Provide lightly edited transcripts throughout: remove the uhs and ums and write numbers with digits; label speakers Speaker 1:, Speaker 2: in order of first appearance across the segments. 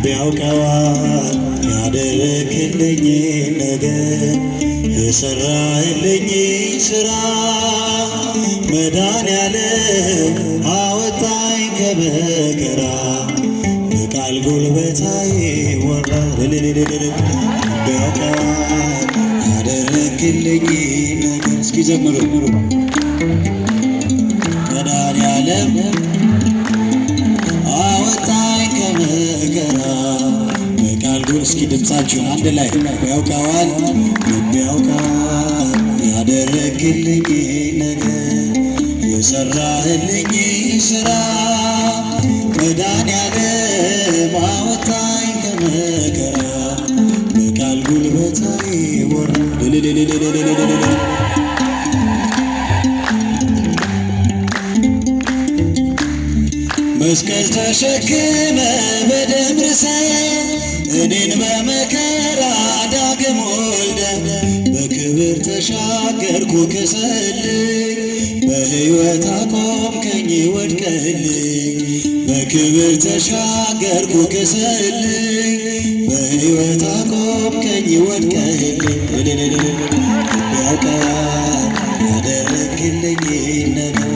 Speaker 1: ቢያውቀዋል ያደረክልኝ ነገር የሰራህልኝ ስራ መድኃኔዓለም አወጣኝ ከመከራ በቃል ጉልበታዬ ወራ ቢያውቀዋል ያደረክልኝ ነገር እስኪ ዘምሩ መድኃኔዓለም አወጣኝ ከመከራ በቃል ጉል እስኪ ድምፃችሁን አንድ ላይ ቢያውቀዋል ያደረክልኝ ነገር የሰራህልኝ ስራ መድኃኔዓለም አወጣኝ ከመከራ በቃል ጉልበታዬ ወራ መስቀል ተሸክመ በደም ርሰህ እኔን በመከራ ዳግም ወልደ በክብር ተሻገርኩ ክሰልኝ በሕይወት አቆምከኝ ወድቀልኝ በክብር ተሻገርኩ ክሰልኝ በሕይወት አቆምከኝ ወድቀልኝ ቢያውቀዋል ያደረክልኝ ነገር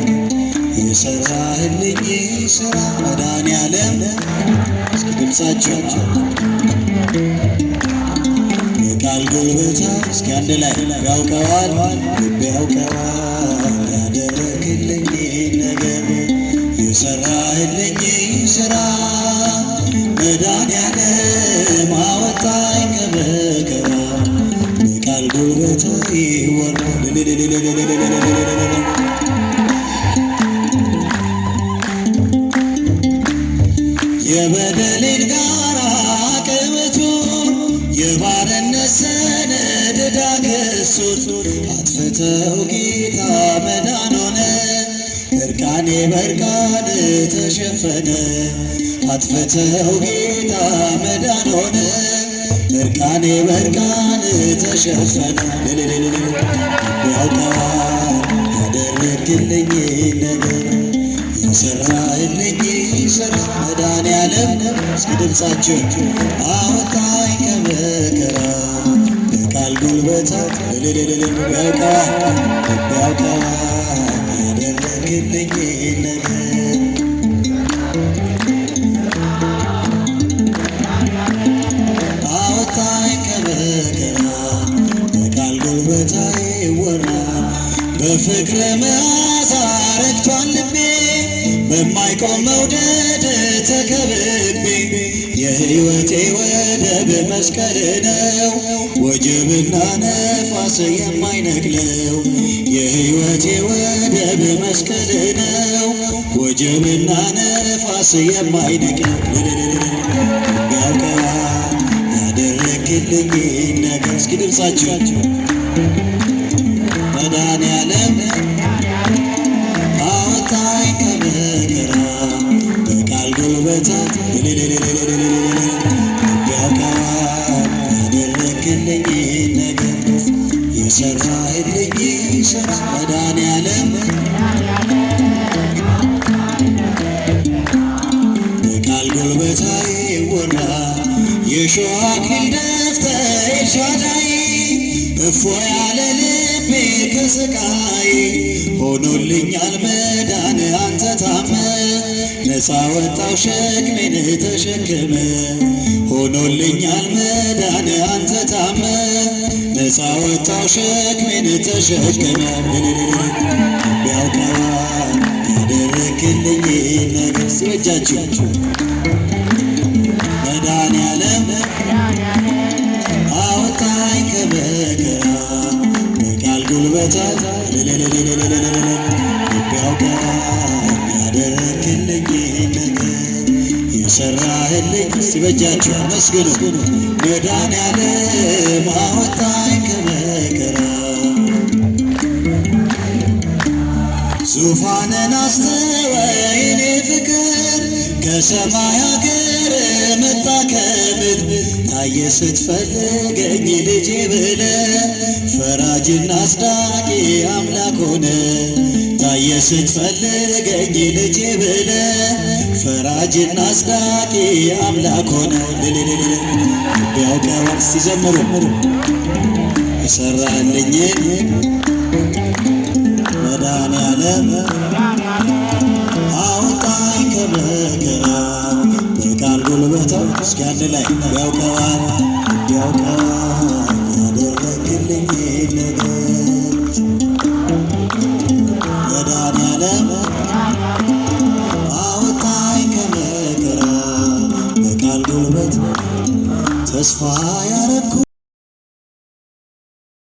Speaker 1: የሰራህልኝ ስራ መድኃኔዓለም እስኪ ድምፃችሁ በቃል ጉልበታ እስኪ አንድ ላይ ቢያውቀዋል ያደረክልኝ ነገር የሰራህልኝ ስራ መድኃኔዓለም አወጣኝ ከመከራ በቃል ጉልበታ ይወራ የበደሌን ጋራ ቅበቱ የባርነት ሰነድ ዕዳ ክሱት አጥፍተው ጌታ መዳን ሆነ እርቃኔ በእርቃን ተሸፈነ አጥፍተው ጌታ መዳን ሆነ እርቃኔ በእርቃን ተሸፈነ ቢያውቀዋል ያደረክልኝ ነገር የሰራህልኝ ስራ መድኃኔዓለም እስኪ ድምፃችሁን አወጣኝ ከመከራ በቃል ጉልበታ ቢያውቀዋል ያደረክልኝ ነገር አወጣኝ ከመከራ በቃል ጉልበታ ይወራ በፍቅር መዓዛ ረክቷል ልቤ በማይቆም መውደድ ተከብቤ የሕይወቴ ወደብ መስቀል ነው ወጀብና ነፋስ የማይነቅለው የሕይወቴ ወደብ መስቀል ነው ወጀብና ነፋስ የማይነቅለው ቢያውቀዋል ያደረክልኝ ነገር እስኪ ድምፃችሁ መድኃኔዓለም አወጣኝ ከመከራ በቃል ጉልበታ ቢያውቀዋል ያደረክልኝ ነገር የሰራህልኝ ስራ መድኃኔዓለም በቃል ጉልበታ ይወራ የሾህ አክሊል ደፍተህ ኤልሻዳይ እፎ ያለ ልቤ ከስቃይ ሆኖልኛል መዳን አንተ ታመ ነፃ ወጣው ሸክሜን ተሸክመ ሆኖልኛል መዳን አንተ ታመ ነፃ ወጣው ሸክሜን ተሸክመ ቢያውቀዋል ያደረክልኝ ነገር ሲበጃችሁ መድኃኔዓለም አወጣኝ ከመከራ በቃል ጉልበታ ቢያውቀዋል ያደረክልኝ ነገር የሰራህልኝ ሲበጃችሁ አመስግኑ መድኃኔዓለም አወጣኝ ከመከራ ዙፋንን አስተወ የኔ ፍቅር ከሰማይ ሀገር መጣ ከምድር ታየ ስትፈልገኝ ልጄ ብለ ፈራጅና አስዳቂ አምላክ ሆነ ታየ ስትፈልገኝ ልጄ ብለ ፈራጅና አስዳቂ አምላክ ሆነ ቢያውቀዋል ሲዘምሩ የሰራልኝ መድኃኔዓለም አወጣኝ ከመከራ በቃል ጉልበቱ እስኪ አንድ ላይ ቢያውቀዋል ያደረግልኝ ነገር መድኃኔዓለም አወጣኝ ከመከራ በቃል ጉልበት ተስፋ